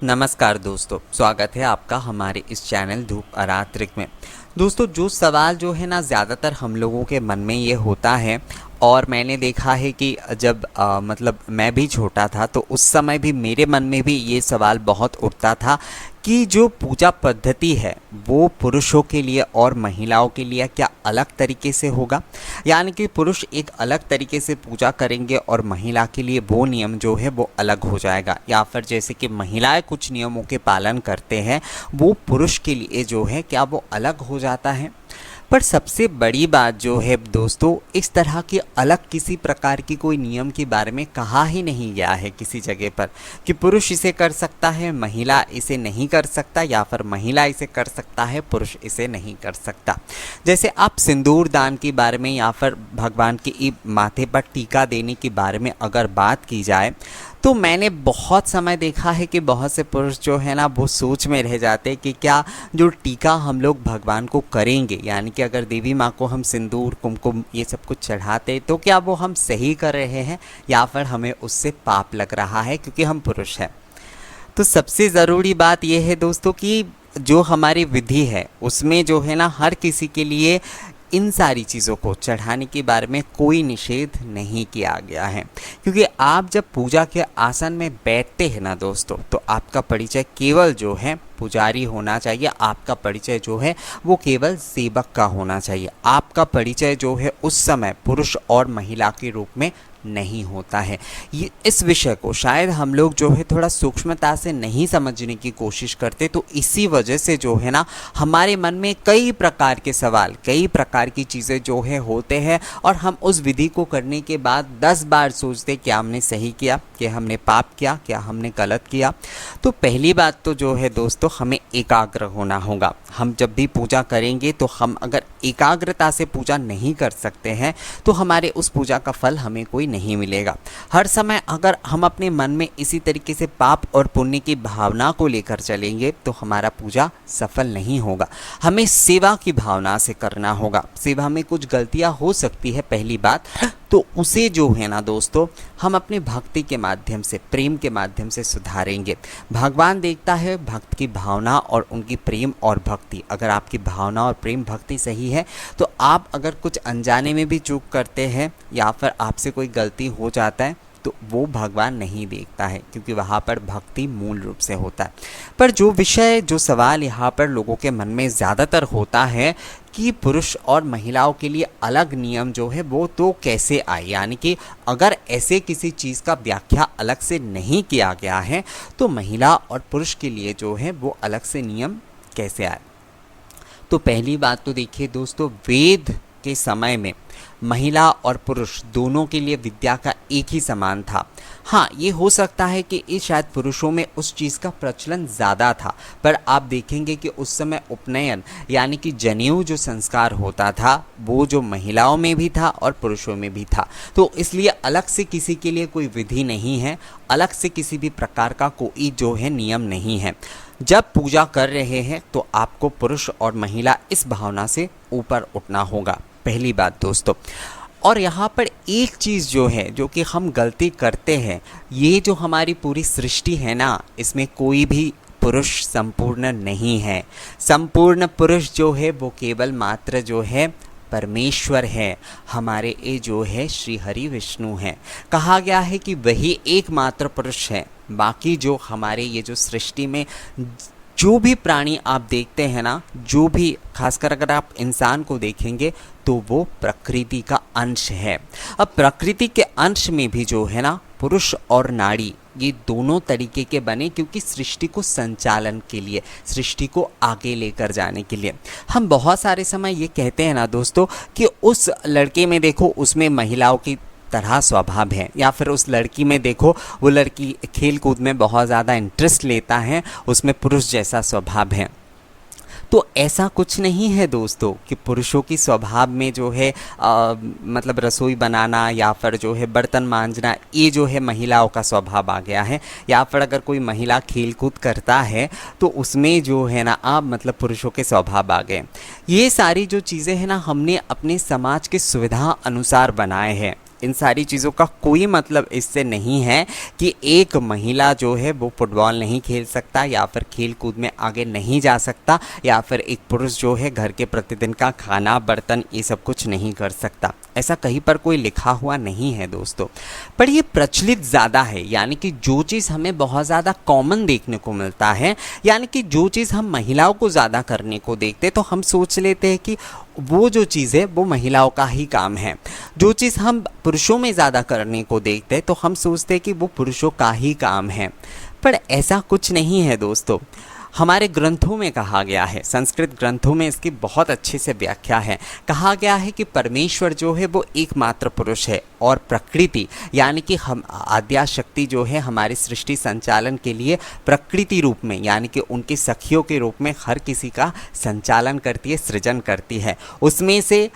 नमस्कार दोस्तों, स्वागत है आपका हमारे इस चैनल धूप अरात्रिक में। दोस्तों, जो सवाल जो है ना ज़्यादातर हम लोगों के मन में ये होता है और मैंने देखा है कि जब मतलब मैं भी छोटा था तो उस समय भी मेरे मन में भी ये सवाल बहुत उठता था कि जो पूजा पद्धति है वो पुरुषों के लिए और महिलाओं के लिए क्या अलग तरीके से होगा, यानी कि पुरुष एक अलग तरीके से पूजा करेंगे और महिला के लिए वो नियम जो है वो अलग हो जाएगा, या फिर जैसे कि महिलाएं कुछ नियमों के पालन करते हैं वो पुरुष के लिए जो है क्या वो अलग हो जाता है। पर सबसे बड़ी बात जो है दोस्तों, इस तरह की अलग किसी प्रकार की कोई नियम के बारे में कहा ही नहीं गया है किसी जगह पर कि पुरुष इसे कर सकता है महिला इसे नहीं कर सकता, या फिर महिला इसे कर सकता है पुरुष इसे नहीं कर सकता। जैसे आप सिंदूर दान के बारे में या फिर भगवान के माथे पर टीका देने के बारे में अगर बात की जाए तो मैंने बहुत समय देखा है कि बहुत से पुरुष जो है ना वो सोच में रह जाते हैं कि क्या जो टीका हम लोग भगवान को करेंगे, यानी कि अगर देवी माँ को हम सिंदूर कुमकुम ये सब कुछ चढ़ाते तो क्या वो हम सही कर रहे हैं या फिर हमें उससे पाप लग रहा है क्योंकि हम पुरुष हैं। तो सबसे ज़रूरी बात यह है दोस्तों कि जो हमारी विधि है उसमें जो है ना हर किसी के लिए इन सारी चीज़ों को चढ़ाने के बारे में कोई निषेध नहीं किया गया है, क्योंकि आप जब पूजा के आसन में बैठते हैं ना दोस्तों तो आपका परिचय केवल जो है पुजारी होना चाहिए, आपका परिचय जो है वो केवल सेवक का होना चाहिए। आपका परिचय जो है उस समय पुरुष और महिला के रूप में नहीं होता है। ये इस विषय को शायद हम लोग जो है थोड़ा सूक्ष्मता से नहीं समझने की कोशिश करते, तो इसी वजह से जो है ना हमारे मन में कई प्रकार के सवाल, कई प्रकार की चीज़ें जो है होते हैं और हम उस विधि को करने के बाद 10 बार सोचते क्या हमने सही किया, क्या हमने पाप किया, क्या हमने गलत किया। तो पहली बात तो जो है दोस्तों हमें एकाग्र होना होगा। हम जब भी पूजा करेंगे तो हम अगर एकाग्रता से पूजा नहीं कर सकते हैं तो हमारे उस पूजा का फल हमें कोई नहीं मिलेगा। हर समय अगर हम अपने मन में इसी तरीके से पाप और पुण्य की भावना को लेकर चलेंगे तो हमारा पूजा सफल नहीं होगा। हमें सेवा की भावना से करना होगा। सेवा में कुछ गलतियां हो सकती है पहली बात, तो उसे जो है ना दोस्तों हम अपने भक्ति के माध्यम से, प्रेम के माध्यम से सुधारेंगे। भगवान देखता है भक्त की भावना और उनकी प्रेम और भक्ति। अगर आपकी भावना और प्रेम भक्ति सही है तो आप अगर कुछ अनजाने में भी चूक करते हैं या फिर आपसे कोई गलती हो जाता है तो वो भगवान नहीं देखता है, क्योंकि वहाँ पर भक्ति मूल रूप से होता है। पर जो सवाल यहाँ पर लोगों के मन में ज़्यादातर होता है कि पुरुष और महिलाओं के लिए अलग नियम जो है वो तो कैसे आए, यानी कि अगर ऐसे किसी चीज़ का व्याख्या अलग से नहीं किया गया है तो महिला और पुरुष के लिए जो है वो अलग से नियम कैसे आए। तो पहली बात तो देखिए दोस्तों, वेद के समय में महिला और पुरुष दोनों के लिए विद्या का एक ही समान था। हाँ, ये हो सकता है कि ये शायद पुरुषों में उस चीज़ का प्रचलन ज़्यादा था, पर आप देखेंगे कि उस समय उपनयन यानी कि जनेऊ जो संस्कार होता था वो जो महिलाओं में भी था और पुरुषों में भी था। तो इसलिए अलग से किसी के लिए कोई विधि नहीं है, अलग से किसी भी प्रकार का कोई जो है नियम नहीं है। जब पूजा कर रहे हैं तो आपको पुरुष और महिला इस भावना से ऊपर उठना होगा, पहली बात दोस्तों। और यहाँ पर एक चीज़ जो है जो कि हम गलती करते हैं, ये जो हमारी पूरी सृष्टि है ना इसमें कोई भी पुरुष संपूर्ण नहीं है। संपूर्ण पुरुष जो है वो केवल मात्र जो है परमेश्वर है, हमारे ये जो है श्री हरि विष्णु हैं। कहा गया है कि वही एकमात्र पुरुष है। बाकी जो हमारे ये जो सृष्टि में जो भी प्राणी आप देखते हैं ना, जो भी खासकर अगर आप इंसान को देखेंगे तो वो प्रकृति का अंश है। अब प्रकृति के अंश में भी जो है ना पुरुष और नारी ये दोनों तरीके के बने, क्योंकि सृष्टि को संचालन के लिए, सृष्टि को आगे लेकर जाने के लिए। हम बहुत सारे समय ये कहते हैं ना दोस्तों कि उस लड़के में देखो उसमें महिलाओं की तरह स्वभाव है, या फिर उस लड़की में देखो वो लड़की खेल कूद में बहुत ज़्यादा इंटरेस्ट लेता है, उसमें पुरुष जैसा स्वभाव है। तो ऐसा कुछ नहीं है दोस्तों कि पुरुषों की स्वभाव में जो है मतलब रसोई बनाना या फिर जो है बर्तन मांजना ये जो है महिलाओं का स्वभाव आ गया है, या फिर अगर कोई महिला खेल कूद करता है तो उसमें जो है ना आप मतलब पुरुषों के स्वभाव आ गए। ये सारी जो चीज़ें हैं ना हमने अपने समाज के सुविधा अनुसार बनाए हैं। इन सारी चीज़ों का कोई मतलब इससे नहीं है कि एक महिला जो है वो फुटबॉल नहीं खेल सकता या फिर खेल कूद में आगे नहीं जा सकता, या फिर एक पुरुष जो है घर के प्रतिदिन का खाना बर्तन ये सब कुछ नहीं कर सकता। ऐसा कहीं पर कोई लिखा हुआ नहीं है दोस्तों, पर ये प्रचलित ज़्यादा है। यानी कि जो चीज़ हमें बहुत ज़्यादा कॉमन देखने को मिलता है, यानी कि जो चीज़ हम महिलाओं को ज़्यादा करने को देखते तो हम सोच लेते हैं कि वो जो चीज़ है वो महिलाओं का ही काम है। जो चीज़ हम पुरुषों में ज़्यादा करने को देखते हैं तो हम सोचते हैं कि वो पुरुषों का ही काम है, पर ऐसा कुछ नहीं है दोस्तों। हमारे ग्रंथों में कहा गया है, संस्कृत ग्रंथों में इसकी बहुत अच्छे से व्याख्या है। कहा गया है कि परमेश्वर जो है वो एकमात्र पुरुष है और प्रकृति यानी कि हम आद्या शक्ति जो है हमारी सृष्टि संचालन के लिए प्रकृति रूप में यानी कि उनके सखियों के रूप में हर किसी का संचालन करती है, सृजन करती है। उसमें से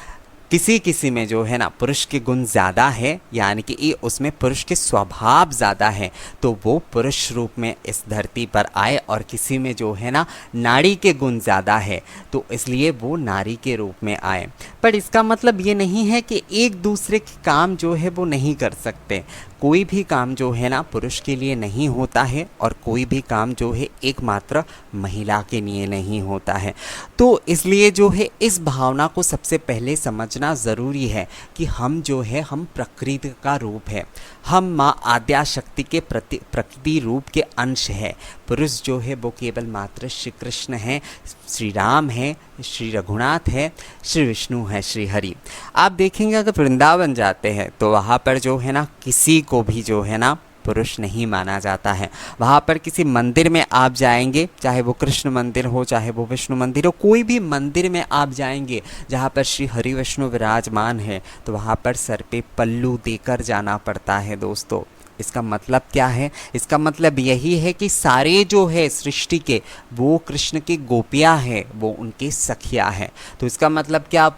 किसी किसी में जो है ना पुरुष के गुण ज़्यादा है, यानी कि ये उसमें पुरुष के स्वभाव ज़्यादा है, तो वो पुरुष रूप में इस धरती पर आए, और किसी में जो है ना नारी के गुण ज़्यादा है तो इसलिए वो नारी के रूप में आए। पर इसका मतलब ये नहीं है कि एक दूसरे के काम जो है वो नहीं कर सकते। कोई भी काम जो है ना पुरुष के लिए नहीं होता है और कोई भी काम जो है एकमात्र महिला के लिए नहीं होता है। तो इसलिए जो है इस भावना को सबसे पहले समझना ज़रूरी है कि हम जो है हम प्रकृति का रूप है, हम माँ आद्या शक्ति के प्रकृति रूप के अंश है। पुरुष जो है वो केवल मात्र श्री कृष्ण है, श्री राम है, श्री रघुनाथ है, श्री विष्णु है, श्री हरि। आप देखेंगे अगर वृंदावन जाते हैं तो वहाँ पर जो है ना किसी को भी जो है ना पुरुष नहीं माना जाता है। वहाँ पर किसी मंदिर में आप जाएंगे, चाहे वो कृष्ण मंदिर हो चाहे वो विष्णु मंदिर हो, कोई भी मंदिर में आप जाएंगे जहाँ पर श्री हरि विष्णु विराजमान है तो वहाँ पर सर पे पल्लू देकर जाना पड़ता है दोस्तों। इसका मतलब क्या है? इसका मतलब यही है कि सारे जो है सृष्टि के वो कृष्ण की गोपियाँ हैं, वो उनके सखिया हैं। तो इसका मतलब क्या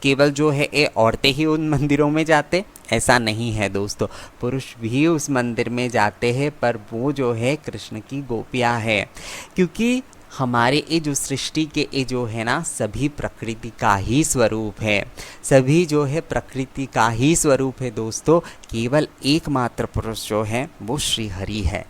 केवल जो है ये औरतें ही उन मंदिरों में जाते? ऐसा नहीं है दोस्तों, पुरुष भी उस मंदिर में जाते हैं, पर वो जो है कृष्ण की गोपियाँ है। क्योंकि हमारे ये जो सृष्टि के ये जो है ना सभी प्रकृति का ही स्वरूप है, सभी जो है प्रकृति का ही स्वरूप है दोस्तों। केवल एकमात्र पुरुष जो है वो श्री हरि है।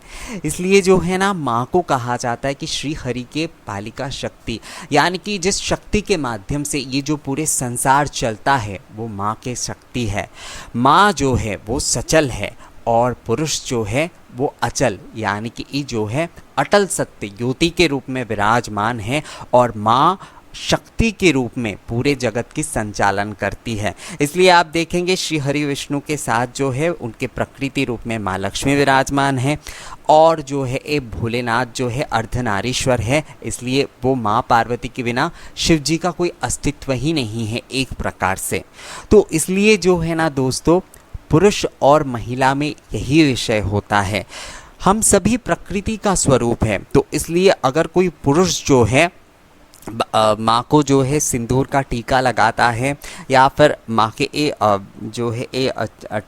इसलिए जो है ना माँ को कहा जाता है कि श्री हरि के पालिका शक्ति, यानी कि जिस शक्ति के माध्यम से ये जो पूरे संसार चलता है वो माँ के शक्ति है। माँ जो है वो सचल है और पुरुष जो है वो अचल, यानी कि ये जो है अटल सत्य ज्योति के रूप में विराजमान है, और माँ शक्ति के रूप में पूरे जगत की संचालन करती है। इसलिए आप देखेंगे श्री हरि विष्णु के साथ जो है उनके प्रकृति रूप में माँ लक्ष्मी विराजमान है, और जो है ये भोलेनाथ जो है अर्धनारीश्वर है। इसलिए वो माँ पार्वती के बिना शिव जी का कोई अस्तित्व ही नहीं है एक प्रकार से। तो इसलिए जो है ना दोस्तों पुरुष और महिला में यही विषय होता है, हम सभी प्रकृति का स्वरूप है। तो इसलिए अगर कोई पुरुष जो है माँ को जो है सिंदूर का टीका लगाता है या फिर माँ के जो है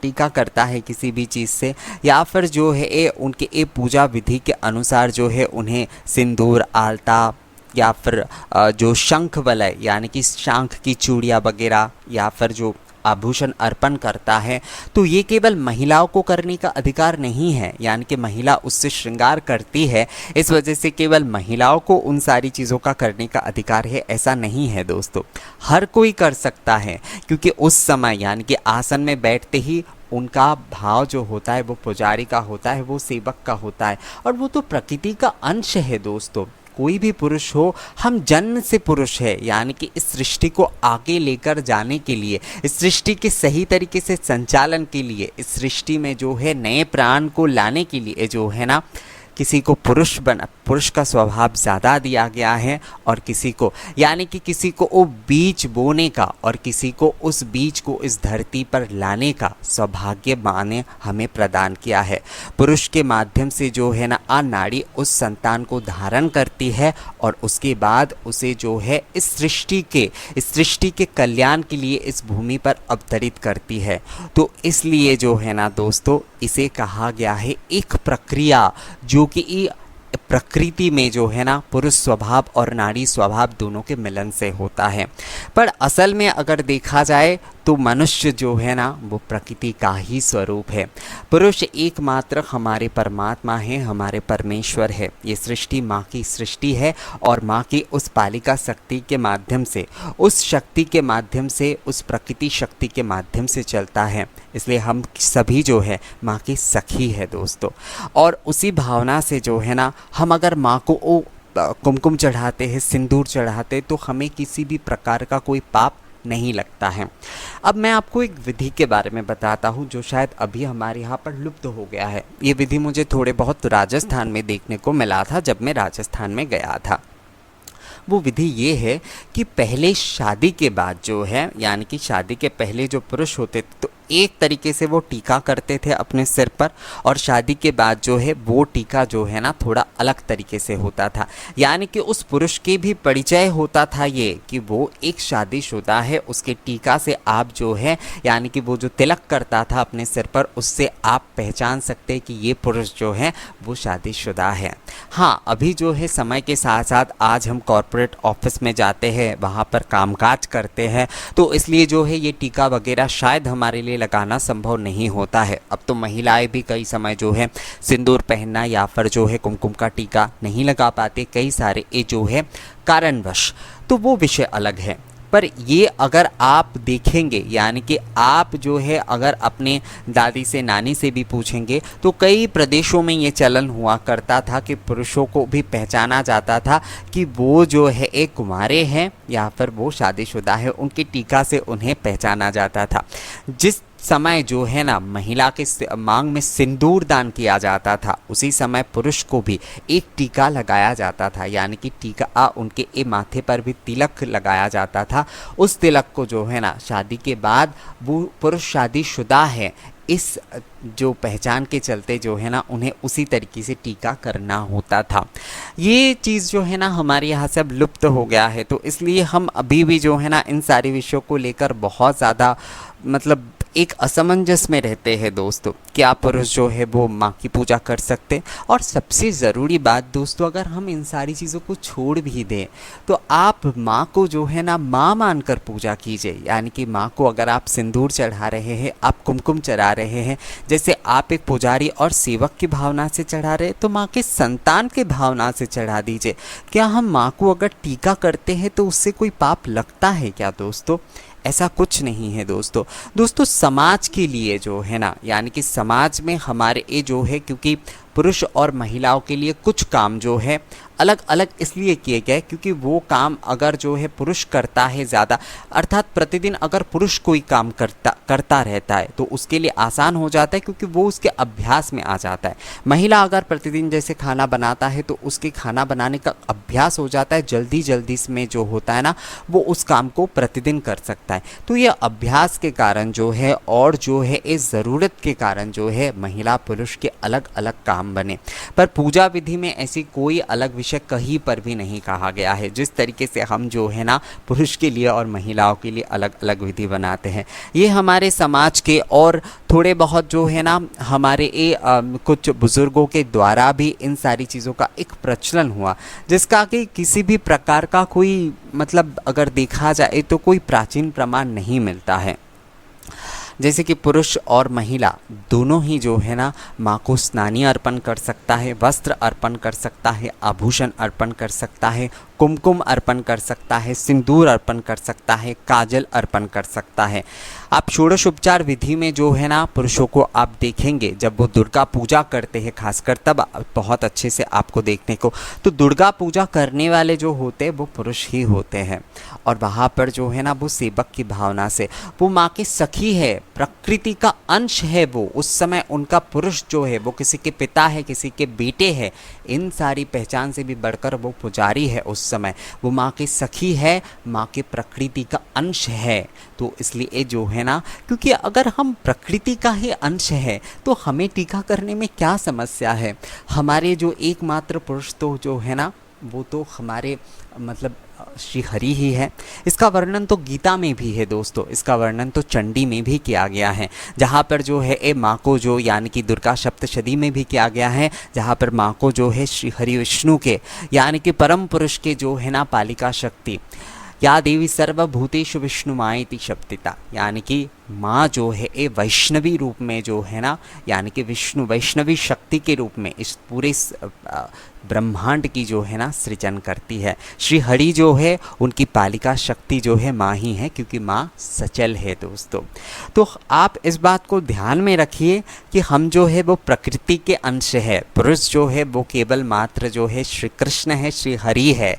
टीका करता है किसी भी चीज़ से, या फिर जो है उनके पूजा विधि के अनुसार जो है उन्हें सिंदूर, आलता या फिर जो शंख वलय यानी कि शंख की चूड़ियाँ वगैरह या फिर जो आभूषण अर्पण करता है, तो ये केवल महिलाओं को करने का अधिकार नहीं है। यानी कि महिला उससे श्रृंगार करती है, इस वजह से केवल महिलाओं को उन सारी चीज़ों का करने का अधिकार है, ऐसा नहीं है दोस्तों। हर कोई कर सकता है, क्योंकि उस समय यानी कि आसन में बैठते ही उनका भाव जो होता है वो पुजारी का होता है, वो सेवक का होता है, और वो तो प्रकृति का अंश है दोस्तों। कोई भी पुरुष हो, हम जन्म से पुरुष है, यानी कि इस सृष्टि को आगे लेकर जाने के लिए, इस सृष्टि के सही तरीके से संचालन के लिए, इस सृष्टि में जो है नए प्राण को लाने के लिए जो है ना किसी को पुरुष का स्वभाव ज़्यादा दिया गया है, और किसी को यानी कि किसी को वो बीज बोने का और किसी को उस बीज को इस धरती पर लाने का सौभाग्य माँ ने हमें प्रदान किया है। पुरुष के माध्यम से जो है ना नारी उस संतान को धारण करती है और उसके बाद उसे जो है इस सृष्टि के कल्याण के लिए इस भूमि पर अवतरित करती है। तो इसलिए जो है ना दोस्तों इसे कहा गया है एक प्रक्रिया, जो कि प्रकृति में जो है ना पुरुष स्वभाव और नारी स्वभाव दोनों के मिलन से होता है। पर असल में अगर देखा जाए तो मनुष्य जो है ना वो प्रकृति का ही स्वरूप है। पुरुष एकमात्र हमारे परमात्मा है, हमारे परमेश्वर है। ये सृष्टि माँ की सृष्टि है और माँ की उस पालिका शक्ति के माध्यम से, उस शक्ति के माध्यम से, उस प्रकृति शक्ति के माध्यम से चलता है। इसलिए हम सभी जो है माँ की सखी है दोस्तों। और उसी भावना से जो है ना हम अगर माँ को कुमकुम चढ़ाते हैं, सिंदूर चढ़ाते, तो हमें किसी भी प्रकार का कोई पाप नहीं लगता है। अब मैं आपको एक विधि के बारे में बताता हूँ जो शायद अभी हमारे यहाँ पर लुप्त हो गया है। ये विधि मुझे थोड़े बहुत राजस्थान में देखने को मिला था जब मैं राजस्थान में गया था। वो विधि ये है कि पहले शादी के बाद जो है, यानी कि शादी के पहले जो पुरुष होते थे तो एक तरीके से वो टीका करते थे अपने सिर पर, और शादी के बाद जो है वो टीका जो है ना थोड़ा अलग तरीके से होता था। यानी कि उस पुरुष के भी परिचय होता था ये कि वो एक शादीशुदा है। उसके टीका से आप जो है, यानी कि वो जो तिलक करता था अपने सिर पर, उससे आप पहचान सकते हैं कि ये पुरुष जो है वो शादीशुदा है। हाँ, अभी जो है समय के साथ साथ आज हम कॉर्पोरेट ऑफिस में जाते हैं, वहाँ पर कामकाज करते हैं, तो इसलिए जो है ये टीका वगैरह शायद हमारे लिए लगाना संभव नहीं होता है। अब तो महिलाएं भी कई समय जो है सिंदूर पहनना या फिर जो है कुमकुम का टीका नहीं लगा पाते, कई सारे ये जो है कारणवश, तो वो विषय अलग है। पर ये अगर आप देखेंगे, यानी कि आप जो है अगर अपने दादी से, नानी से भी पूछेंगे, तो कई प्रदेशों में ये चलन हुआ करता था कि पुरुषों को भी पहचाना जाता था कि वो जो है एक कुंवारे हैं या फिर वो शादीशुदा है। उनके टीका से उन्हें पहचाना जाता था। जिस समय जो है ना महिला के मांग में सिंदूर दान किया जाता था, उसी समय पुरुष को भी एक टीका लगाया जाता था, यानी कि टीका उनके माथे पर भी तिलक लगाया जाता था। उस तिलक को जो है ना शादी के बाद वो पुरुष शादीशुदा है इस जो पहचान के चलते जो है ना उन्हें उसी तरीके से टीका करना होता था। ये चीज़ जो है ना हमारे यहाँ से अब लुप्त हो गया है, तो इसलिए हम अभी भी जो है ना इन सारे विषयों को लेकर बहुत ज़्यादा मतलब एक असमंजस में रहते हैं दोस्तों। क्या पुरुष जो है वो माँ की पूजा कर सकते? और सबसे ज़रूरी बात दोस्तों, अगर हम इन सारी चीज़ों को छोड़ भी दें तो आप माँ को जो है ना माँ मानकर पूजा कीजिए। यानी कि माँ को अगर आप सिंदूर चढ़ा रहे हैं, आप कुमकुम चढ़ा रहे हैं, जैसे आप एक पुजारी और सेवक की भावना से चढ़ा रहे, तो माँ के संतान के भावना से चढ़ा दीजिए। क्या हम माँ को अगर टीका करते हैं तो उससे कोई पाप लगता है क्या दोस्तों? ऐसा कुछ नहीं है दोस्तों समाज के लिए जो है ना, यानी कि समाज में हमारे ये जो है, क्योंकि पुरुष और महिलाओं के लिए कुछ काम जो है अलग अलग इसलिए किए गए क्योंकि वो काम अगर जो है पुरुष करता है ज़्यादा, अर्थात प्रतिदिन अगर पुरुष कोई काम करता रहता है तो उसके लिए आसान हो जाता है क्योंकि वो उसके अभ्यास में आ जाता है। महिला अगर प्रतिदिन जैसे खाना बनाता है तो उसके खाना बनाने का अभ्यास हो जाता है, जल्दी जल्दी में जो होता है ना वो उस काम को प्रतिदिन कर सकता है। तो ये अभ्यास के कारण जो है और जो है इस ज़रूरत के कारण जो है महिला पुरुष के अलग अलग काम बने। पर पूजा विधि में ऐसी कोई अलग विषय कहीं पर भी नहीं कहा गया है। जिस तरीके से हम जो है ना पुरुष के लिए और महिलाओं के लिए अलग अलग विधि बनाते हैं, ये हमारे समाज के और थोड़े बहुत जो है ना हमारे कुछ बुजुर्गों के द्वारा भी इन सारी चीज़ों का एक प्रचलन हुआ, जिसका कि किसी भी प्रकार का कोई मतलब अगर देखा जाए तो कोई प्राचीन प्रमाण नहीं मिलता है। जैसे कि पुरुष और महिला दोनों ही जो है ना माँ को स्नानी अर्पण कर सकता है, वस्त्र अर्पण कर सकता है, आभूषण अर्पण कर सकता है, कुमकुम अर्पण कर सकता है, सिंदूर अर्पण कर सकता है, काजल अर्पण कर सकता है। आप षोडशोपचार विधि में जो है ना पुरुषों को आप देखेंगे जब वो दुर्गा पूजा करते हैं, खासकर तब बहुत अच्छे से आपको देखने को, तो दुर्गा पूजा करने वाले जो होते हैं वो पुरुष ही होते हैं। और वहाँ पर जो है ना वो सेवक की भावना से, वो माँ की सखी है, प्रकृति का अंश है वो। उस समय उनका पुरुष जो है वो किसी के पिता है, किसी के बेटे है, इन सारी पहचान से भी बढ़कर वो पुजारी है। उस समय वो माँ की सखी है, माँ के प्रकृति का अंश है। तो इसलिए जो है ना, क्योंकि अगर हम प्रकृति का ही अंश है तो हमें टीका करने में क्या समस्या है। हमारे जो एकमात्र पुरुष तो जो है ना वो तो हमारे मतलब श्री हरि ही है। इसका वर्णन तो गीता में भी है दोस्तों, इसका वर्णन तो चंडी में भी किया गया है, जहाँ पर जो है माँ को जो यानी कि दुर्गा सप्तशती में भी किया गया है, जहाँ पर माँ को जो है श्री हरि विष्णु के यानी कि परम पुरुष के जो है ना पालिका शक्ति या देवी सर्वभूतेषु विष्णुमायेति शब्दिता, यानी कि माँ जो है ये वैष्णवी रूप में जो है ना, यानी कि विष्णु वैष्णवी शक्ति के रूप में इस पूरे ब्रह्मांड की जो है ना सृजन करती है। श्री हरि जो है उनकी पालिका शक्ति जो है माँ ही है, क्योंकि माँ सचल है दोस्तों। तो आप इस बात को ध्यान में रखिए कि हम जो है वो प्रकृति के अंश है, पुरुष जो है वो केवल मात्र जो है श्री कृष्ण है, श्री हरि है।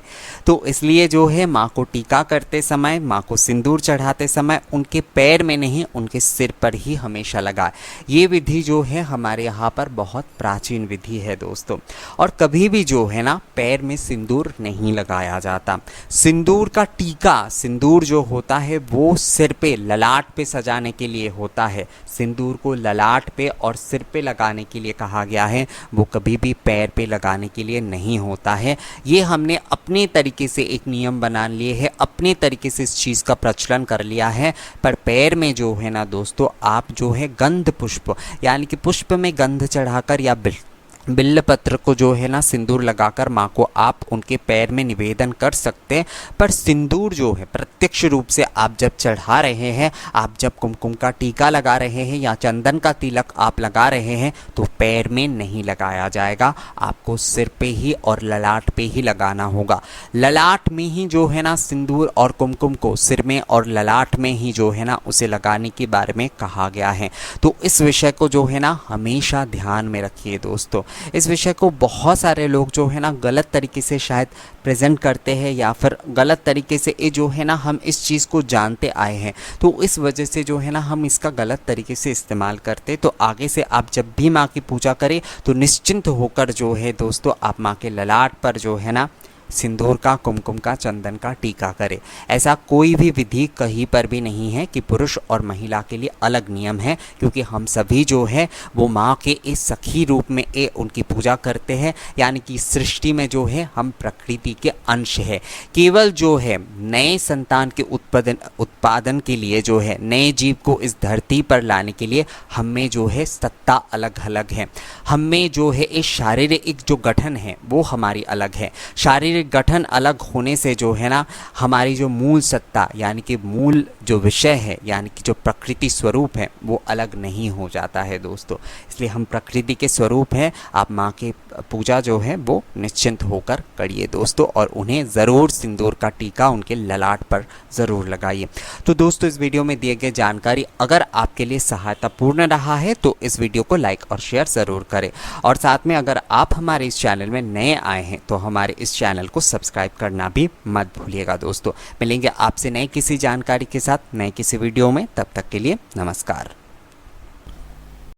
तो इसलिए जो है माँ को टीका करते समय, माँ को सिंदूर चढ़ाते समय उनके पैर में नहीं, उनके सिर पर ही हमेशा लगाए। ये विधि जो है हमारे यहाँ पर बहुत प्राचीन विधि है दोस्तों। और कभी भी जो है ना पैर में सिंदूर नहीं लगाया जाता। सिंदूर का टीका, सिंदूर जो होता है वो सिर पे, ललाट पे सजाने के लिए होता है। सिंदूर को ललाट पे और सिर पे लगाने के लिए कहा गया है, वो कभी भी पैर पे लगाने के लिए नहीं होता है। ये हमने अपने तरीके से एक नियम बना लिए है, अपने तरीके से इस चीज़ का प्रचलन कर लिया है। पर पैर में जो है ना दोस्तों, आप जो है गंध पुष्प, यानी कि पुष्प में गंध चढ़ाकर या बिल्व पत्र को जो है ना सिंदूर लगाकर माँ को आप उनके पैर में निवेदन कर सकते हैं। पर सिंदूर जो है प्रत्यक्ष रूप से आप जब चढ़ा रहे हैं, आप जब कुमकुम का टीका लगा रहे हैं या चंदन का तिलक आप लगा रहे हैं, तो पैर में नहीं लगाया जाएगा, आपको सिर पे ही और ललाट पे ही लगाना होगा। ललाट में ही जो है ना सिंदूर और कुमकुम को सिर में और ललाट में ही जो है ना उसे लगाने के बारे में कहा गया है। तो इस विषय को जो है ना हमेशा ध्यान में रखिए दोस्तों। इस विषय को बहुत सारे लोग जो है ना गलत तरीके से शायद प्रेजेंट करते हैं, या फिर गलत तरीके से ये जो है ना हम इस चीज़ को जानते आए हैं, तो इस वजह से जो है ना हम इसका गलत तरीके से इस्तेमाल करते। तो आगे से आप जब भी माँ की पूजा करें तो निश्चिंत होकर जो है दोस्तों आप माँ के ललाट पर जो है ना सिंदूर का, कुमकुम का, चंदन का टीका करें। ऐसा कोई भी विधि कहीं पर भी नहीं है कि पुरुष और महिला के लिए अलग नियम है, क्योंकि हम सभी जो है वो माँ के इस सखी रूप में उनकी पूजा करते हैं। यानी कि सृष्टि में जो है हम प्रकृति के अंश है। केवल जो है नए संतान के उत्पादन के लिए जो है, नए जीव को इस धरती पर लाने के लिए हम में जो है सत्ता अलग अलग है। हम में जो है एक शारीरिक जो गठन है वो हमारी अलग है। शारीरिक गठन अलग होने से जो है ना हमारी जो मूल सत्ता, यानी कि मूल जो विषय है, यानी कि जो प्रकृति स्वरूप है, वो अलग नहीं हो जाता है दोस्तों। इसलिए हम प्रकृति के स्वरूप हैं। आप माँ की पूजा जो है वो निश्चिंत होकर करिए दोस्तों, और उन्हें ज़रूर सिंदूर का टीका उनके ललाट पर ज़रूर लगाइए। तो दोस्तों इस वीडियो में दिए गए जानकारी अगर आपके लिए सहायतापूर्ण रहा है तो इस वीडियो को लाइक और शेयर ज़रूर करें। और साथ में अगर आप हमारे इस चैनल में नए आए हैं तो हमारे इस चैनल को सब्सक्राइब करना भी मत भूलिएगा दोस्तों। मिलेंगे आपसे नए किसी जानकारी के साथ नए किसी वीडियो में, तब तक के लिए नमस्कार।